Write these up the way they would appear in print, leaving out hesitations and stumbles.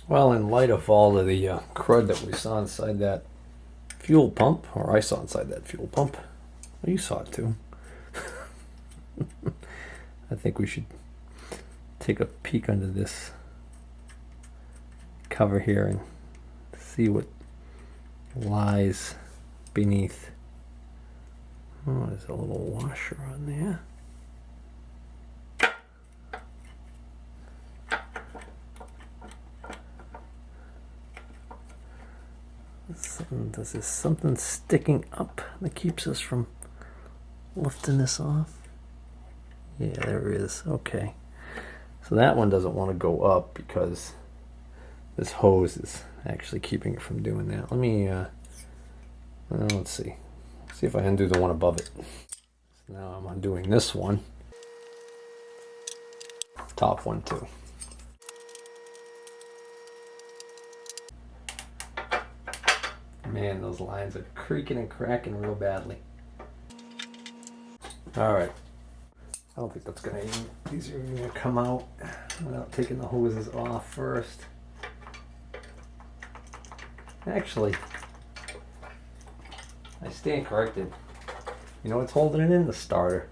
Well, in light of all of the crud that we saw inside that fuel pump, or I saw inside that fuel pump, well, you saw it too. I think we should take a peek under this cover here and see what lies beneath. Oh, there's a little washer on there. Does this something sticking up that keeps us from lifting this off? Yeah, there is. Okay. So that one doesn't want to go up because this hose is actually keeping it from doing that. Let me, let's see. See if I undo the one above it. So now I'm undoing this one. Top one too. Man, those lines are creaking and cracking real badly. Alright. I don't think that's gonna even, these are even gonna come out without taking the hoses off first. Actually, I stand corrected. You know what's holding it in? The starter.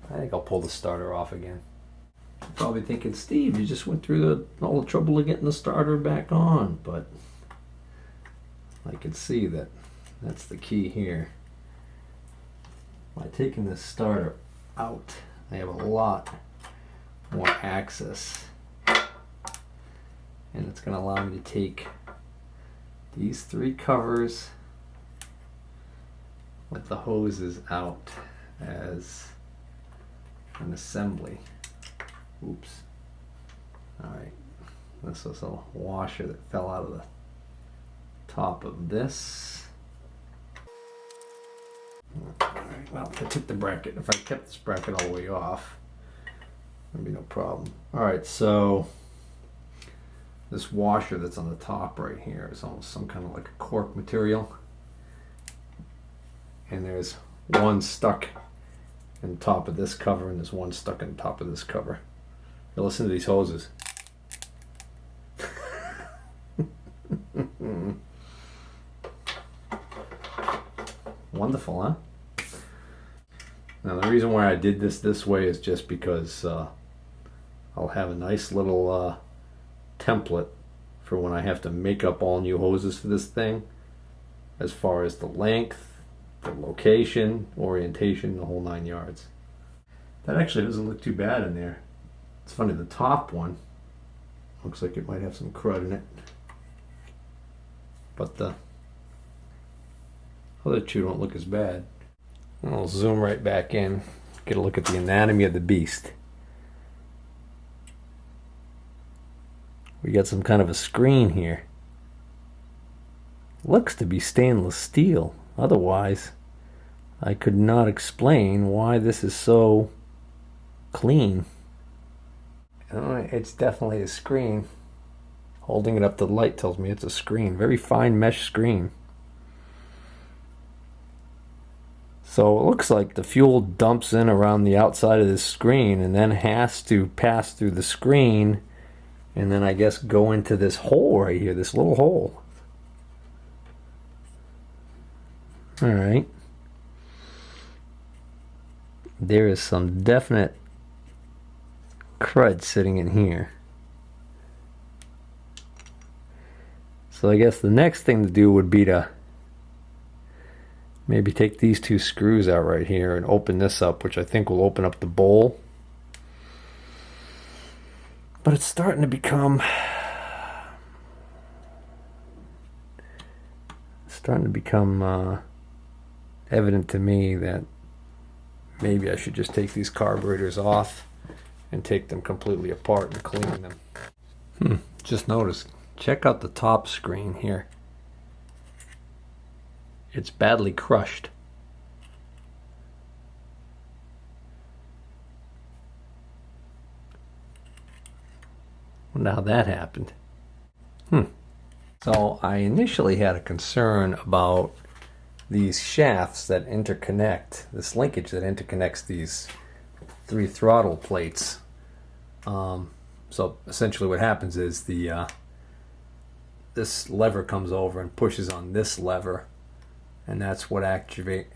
I think I'll pull the starter off again. You're probably thinking, Steve, you just went through all the trouble of getting the starter back on, but I can see that that's the key here. By taking this starter out, I have a lot more access, and it's going to allow me to take these three covers with the hoses out as an assembly. Oops. Alright, this was a washer that fell out of the top of this. Alright, well, if I took the bracket, if I kept this bracket all the way off, there'd be no problem. Alright, so this washer that's on the top right here is almost some kind of like a cork material. And there's one stuck in the top of this cover, and there's one stuck in the top of this cover. Now listen to these hoses. Wonderful, huh? Now the reason why I did this way is just because I'll have a nice little template for when I have to make up all new hoses for this thing, as far as the length, the location, orientation, the whole 9 yards. That actually doesn't look too bad in there. It's funny, the top one looks like it might have some crud in it, but the other two don't look as bad. I'll zoom right back in, get a look at the anatomy of the beast. We got some kind of a screen here. Looks to be stainless steel. Otherwise, I could not explain why this is so clean. It's definitely a screen. Holding it up to the light tells me it's a screen. Very fine mesh screen. So it looks like the fuel dumps in around the outside of this screen and then has to pass through the screen and then I guess go into this hole right here, this little hole. Alright. There is some definite crud sitting in here. So I guess the next thing to do would be to maybe take these two screws out right here and open this up, which I think will open up the bowl. But it's starting to become evident to me that maybe I should just take these carburetors off and take them completely apart and clean them. Just noticed, check out the top screen here. It's badly crushed. Wonder how that happened. So I initially had a concern about these shafts that interconnect, this linkage that interconnects these three throttle plates. So essentially what happens is the this lever comes over and pushes on this lever, and that's what actuates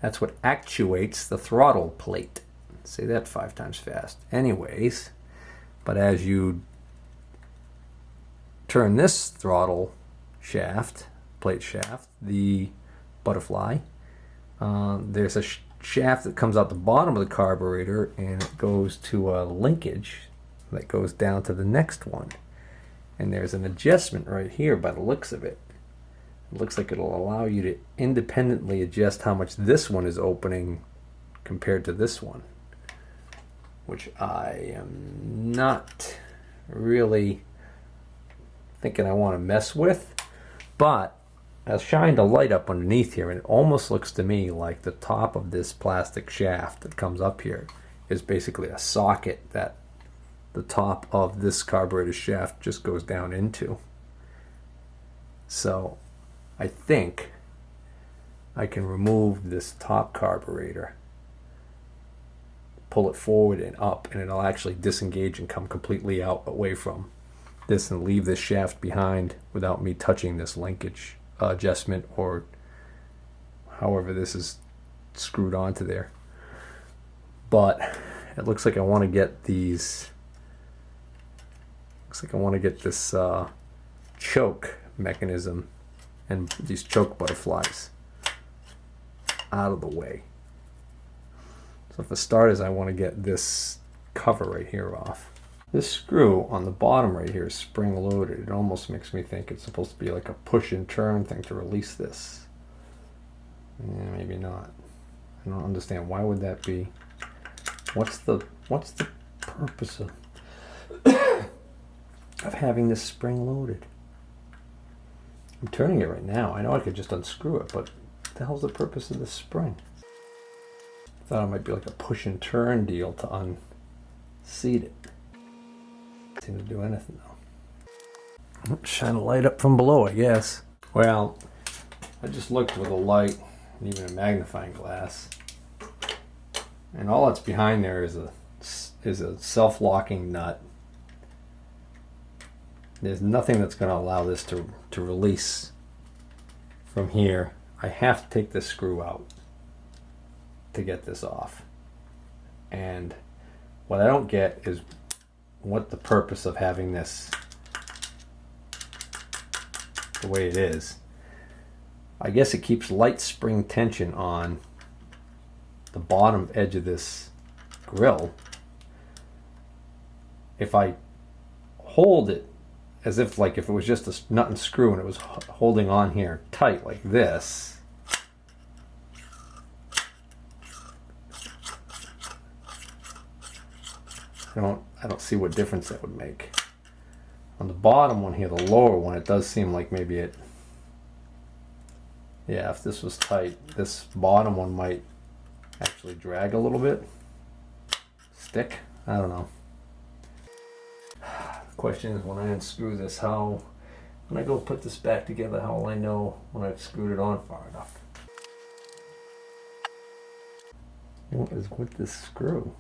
that's what actuates the throttle plate. Say that 5 times fast. Anyways, but as you turn this throttle shaft, plate shaft, the butterfly, there's a shaft that comes out the bottom of the carburetor, and it goes to a linkage that goes down to the next one. And there's an adjustment right here by the looks of it. It looks like it'll allow you to independently adjust how much this one is opening compared to this one, which I am not really thinking I want to mess with. But I shined a light up underneath here, and it almost looks to me like the top of this plastic shaft that comes up here is basically a socket that the top of this carburetor shaft just goes down into. So I think I can remove this top carburetor, pull it forward and up, and it'll actually disengage and come completely out away from this and leave this shaft behind without me touching this linkage adjustment, or however this is screwed onto there. But it looks like I want to get these, looks like I want to get this choke mechanism and these choke butterflies out of the way. So for starters, I want to get this cover right here off. This screw on the bottom right here is spring loaded. It almost makes me think it's supposed to be like a push and turn thing to release this. Yeah, maybe not. I don't understand. Why would that be? What's the purpose of having this spring loaded? I'm turning it right now. I know I could just unscrew it, but what the hell's the purpose of this spring? I thought it might be like a push and turn deal to unseat it. Seem to do anything though. Shine a light up from below, I guess. Well, I just looked with a light and even a magnifying glass, and all that's behind there is a self-locking nut. There's nothing that's going to allow this to release from here. I have to take this screw out to get this off. And what I don't get is what the purpose of having this the way it is. I guess it keeps light spring tension on the bottom edge of this grill. If I hold it as if like if it was just a nut and screw and it was holding on here tight like this, I don't see what difference that would make. On the bottom one here, the lower one, it does seem like maybe it, yeah, if this was tight, this bottom one might actually drag a little bit. Stick? I don't know. The question is, when I unscrew this, when I go put this back together, how will I know when I've screwed it on far enough? What is with this screw?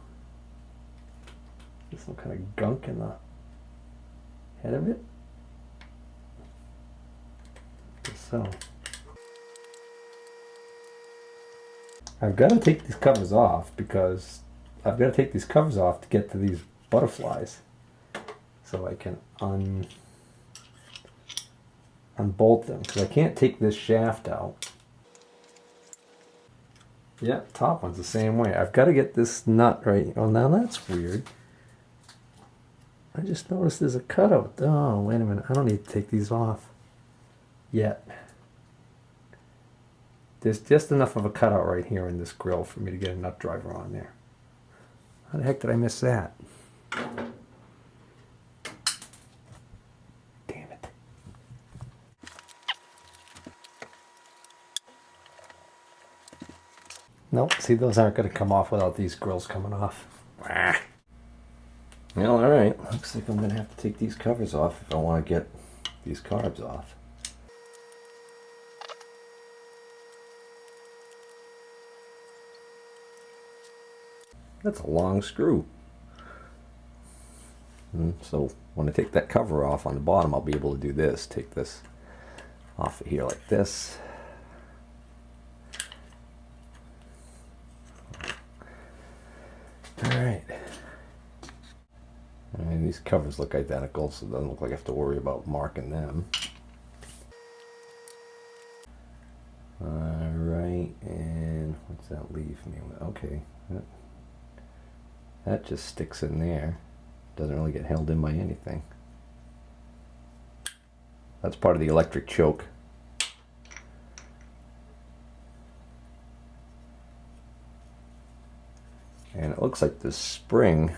There's some kind of gunk in the head of it? I guess so. I've got to take these covers off because I've got to take these covers off to get to these butterflies, so I can unbolt them, because I can't take this shaft out. Yeah, top one's the same way. I've got to get this nut right. Oh, now that's weird. I just noticed there's a cutout. Oh, wait a minute. I don't need to take these off yet. There's just enough of a cutout right here in this grill for me to get a nut driver on there. How the heck did I miss that? Damn it. Nope, see, those aren't going to come off without these grills coming off. Well, alright. Looks like I'm going to have to take these covers off if I want to get these carbs off. That's a long screw. So when I take that cover off on the bottom, I'll be able to do this. Take this off of here like this. Alright. And these covers look identical, so it doesn't look like I have to worry about marking them. Alright, and what's that leave me with? Okay. That just sticks in there. Doesn't really get held in by anything. That's part of the electric choke. And it looks like the spring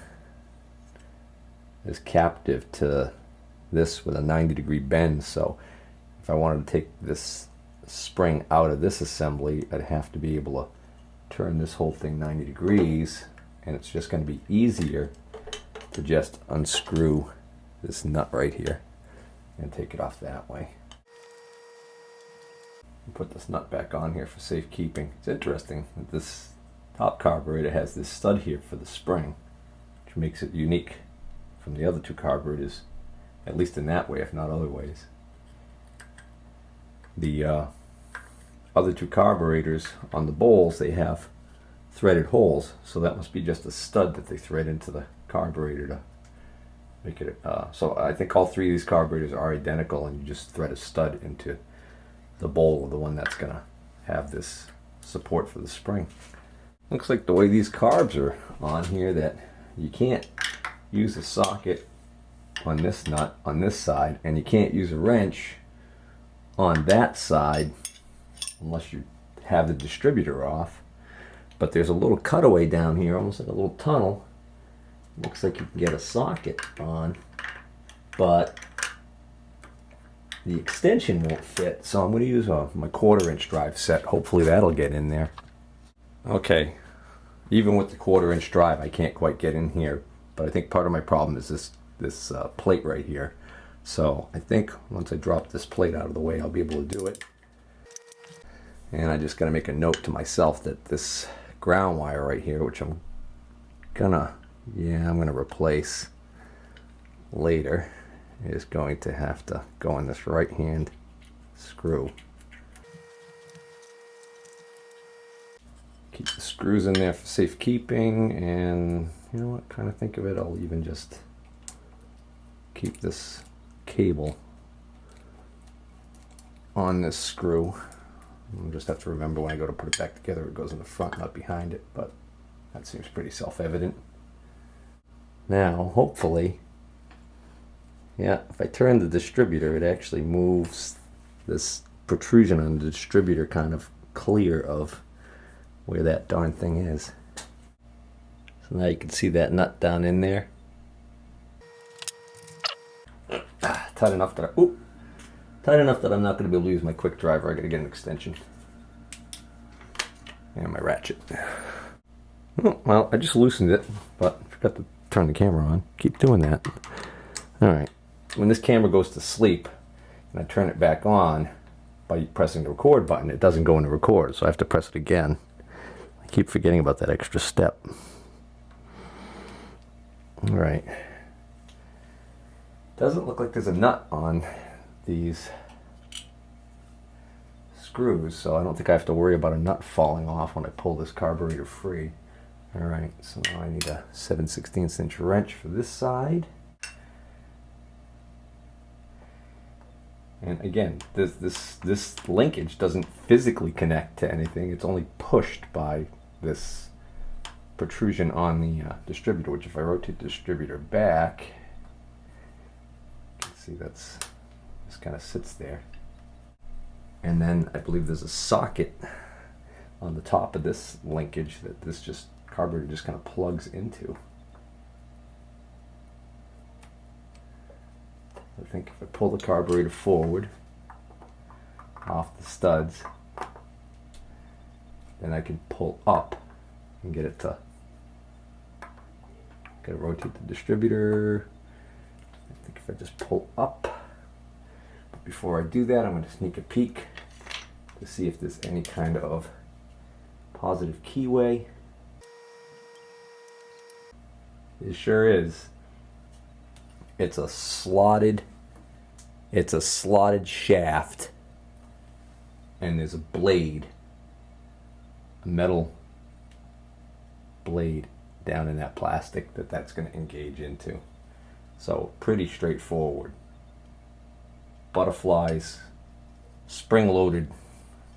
is captive to this with a 90-degree bend, so if I wanted to take this spring out of this assembly, I'd have to be able to turn this whole thing 90 degrees, and it's just going to be easier to just unscrew this nut right here and take it off that way. Put this nut back on here for safekeeping. It's interesting that this top carburetor has this stud here for the spring, which makes it unique from the other two carburetors, at least in that way, if not other ways. The other two carburetors on the bowls, they have threaded holes, so that must be just a stud that they thread into the carburetor to make it. So I think all three of these carburetors are identical, and you just thread a stud into the bowl of the one that's gonna have this support for the spring. Looks like the way these carbs are on here that you can't use a socket on this nut on this side, and you can't use a wrench on that side unless you have the distributor off. But there's a little cutaway down here, almost like a little tunnel. Looks like you can get a socket on, but the extension won't fit, so I'm going to use my 1/4-inch drive set. Hopefully that'll get in there. Okay, even with the 1/4-inch drive, I can't quite get in here, but I think part of my problem is this plate right here. So I think once I drop this plate out of the way, I'll be able to do it. And I just got to make a note to myself that this ground wire right here, which I'm gonna replace later, is going to have to go in this right hand screw. Keep the screws in there for safekeeping, and you know what, kind of think of it, I'll even just keep this cable on this screw. I'll just have to remember when I go to put it back together, it goes in the front, not behind it, but that seems pretty self-evident. Now, hopefully, yeah, if I turn the distributor, it actually moves this protrusion on the distributor kind of clear of where that darn thing is. So now you can see that nut down in there. Tight enough that I'm not going to be able to use my quick driver. I got to get an extension and my ratchet. Oh, well, I just loosened it, but I forgot to turn the camera on. Keep doing that. All right. When this camera goes to sleep and I turn it back on by pressing the record button, it doesn't go into record, so I have to press it again. I keep forgetting about that extra step. All right. Doesn't look like there's a nut on these screws, so I don't think I have to worry about a nut falling off when I pull this carburetor free. Alright, so now I need a 7/16 inch wrench for this side. And again, this linkage doesn't physically connect to anything, it's only pushed by this protrusion on the distributor, which if I rotate the distributor back, you can see this kind of sits there. And then I believe there's a socket on the top of this linkage that this carburetor just kind of plugs into. I think if I pull the carburetor forward off the studs, then I can pull up and get it to, gotta rotate the distributor. I think if I just pull up, but before I do that, I'm going to sneak a peek to see if there's any kind of positive keyway. It sure is. It's a slotted shaft, and there's a blade, a metal blade down in that plastic that's going to engage into. So pretty straightforward. Butterflies, spring-loaded,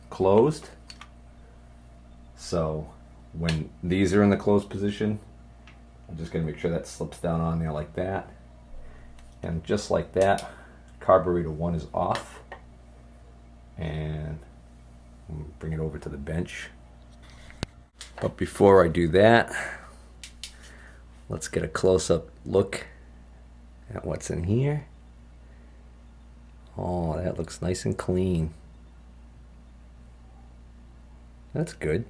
closed. So when these are in the closed position, I'm just going to make sure that slips down on there like that. And just like that, carburetor 1 is off. And bring it over to the bench. But before I do that, let's get a close-up look at what's in here. Oh, that looks nice and clean. That's good.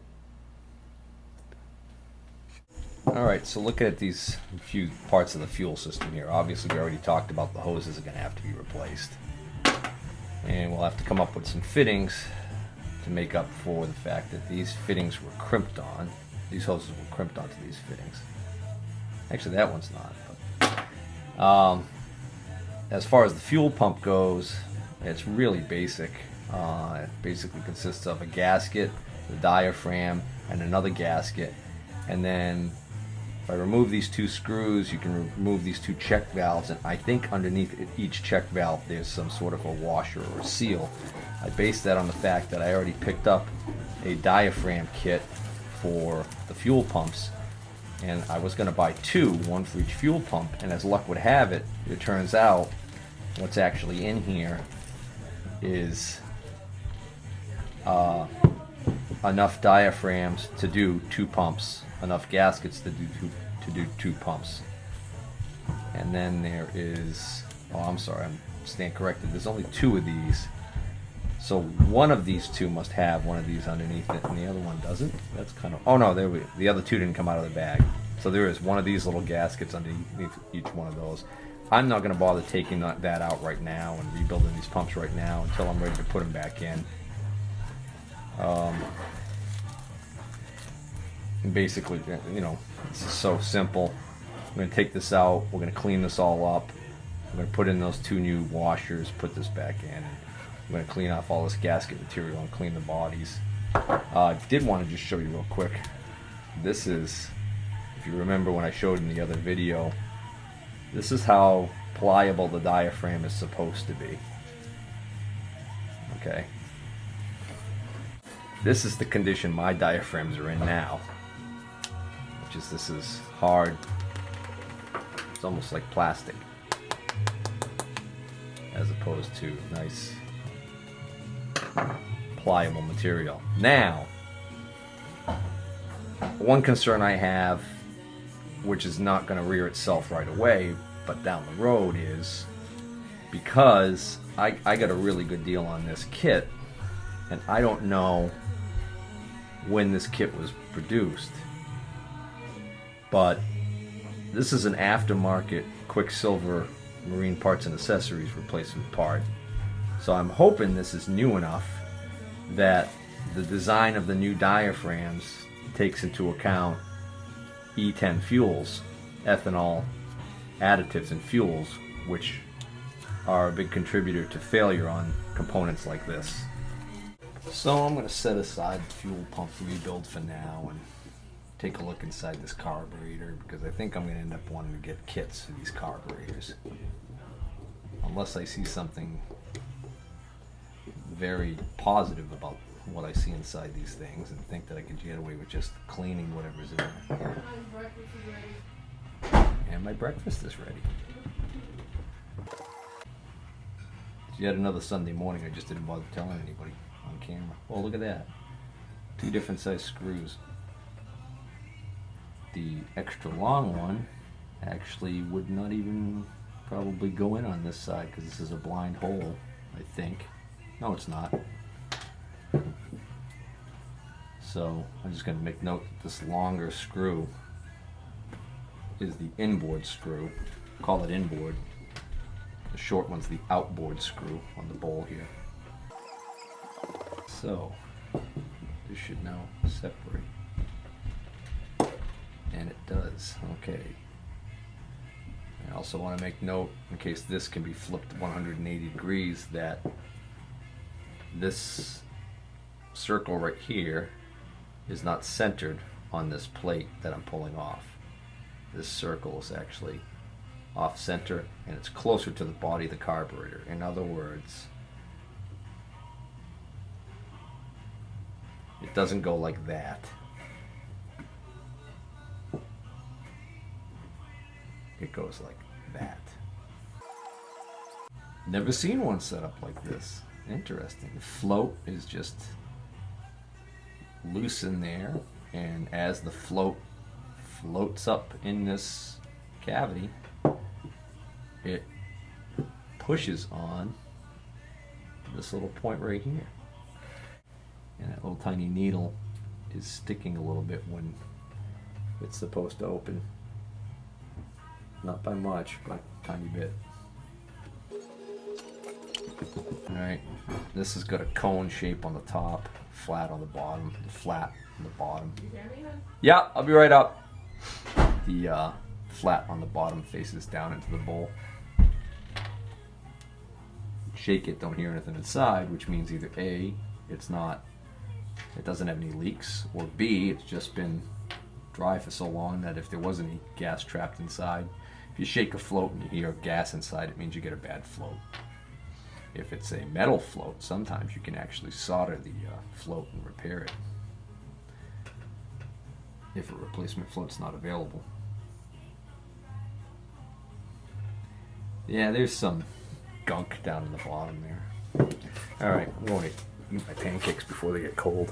Alright, so looking at these few parts of the fuel system here, obviously we already talked about the hoses are going to have to be replaced. And we'll have to come up with some fittings to make up for the fact that these fittings were crimped on. These hoses were crimped onto these fittings. Actually, that one's not. But, as far as the fuel pump goes, it's really basic. It basically consists of a gasket, the diaphragm, and another gasket. And then if I remove these 2 screws, you can remove these 2 check valves, and I think underneath each check valve there's some sort of a washer or a seal. I based that on the fact that I already picked up a diaphragm kit for the fuel pumps, and I was going to buy 2, one for each fuel pump, and as luck would have it, it turns out what's actually in here is enough diaphragms to do 2 pumps, enough gaskets to do 2 pumps. And then there is, oh, I'm sorry, I'm stand corrected, there's only 2 of these. So one of these 2 must have one of these underneath it, and the other one doesn't. That's kind of, oh no, the other 2 didn't come out of the bag. So there is one of these little gaskets underneath each one of those. I'm not going to bother taking that out right now and rebuilding these pumps right now until I'm ready to put them back in. Basically, you know, this is so simple. I'm going to take this out, we're going to clean this all up, I'm going to put in those 2 new washers, put this back in, and I'm going to clean off all this gasket material and clean the bodies. I did want to just show you real quick. This is, if you remember when I showed in the other video, this is how pliable the diaphragm is supposed to be. Okay. This is the condition my diaphragms are in now. Which is, this is hard. It's almost like plastic. As opposed to nice pliable material. Now, one concern I have, which is not going to rear itself right away, but down the road, is because I got a really good deal on this kit, and I don't know when this kit was produced, but this is an aftermarket Quicksilver marine parts and accessories replacement part. So I'm hoping this is new enough that the design of the new diaphragms takes into account E10 fuels, ethanol additives and fuels, which are a big contributor to failure on components like this. So I'm going to set aside the fuel pump rebuild for now and take a look inside this carburetor, because I think I'm going to end up wanting to get kits for these carburetors. Unless I see something very positive about what I see inside these things and think that I can get away with just cleaning whatever's in there. And my breakfast is ready. It's yet another Sunday morning. I just didn't bother telling anybody on camera. Oh, look at that. 2 different size screws. The extra long one actually would not even probably go in on this side, because this is a blind hole, I think. No, it's not. So I'm just going to make note that this longer screw is the inboard screw. Call it inboard. The short one's the outboard screw on the bowl here. So this should now separate. And it does. Okay. also want to make note, in case this can be flipped 180 degrees, that this circle right here is not centered on this plate that I'm pulling off. This circle is actually off center and it's closer to the body of the carburetor. In other words, it doesn't go like that. It goes like that. Never seen one set up like this. Interesting. The float is just loose in there, and as the float floats up in this cavity, it pushes on this little point right here. And that little tiny needle is sticking a little bit when it's supposed to open. Not by much, but a tiny bit. Alright, this has got a cone shape on the top, flat on the bottom, flat on the bottom. Yeah, I'll be right up. The flat on the bottom faces down into the bowl. Shake it, don't hear anything inside, which means either A, it doesn't have any leaks, or B, it's just been dry for so long that if there was any gas trapped inside, if you shake a float and you hear gas inside, it means you get a bad float. If it's a metal float, sometimes you can actually solder the float and repair it, if a replacement float's not available. Yeah, there's some gunk down in the bottom there. Alright, I'm going to eat my pancakes before they get cold.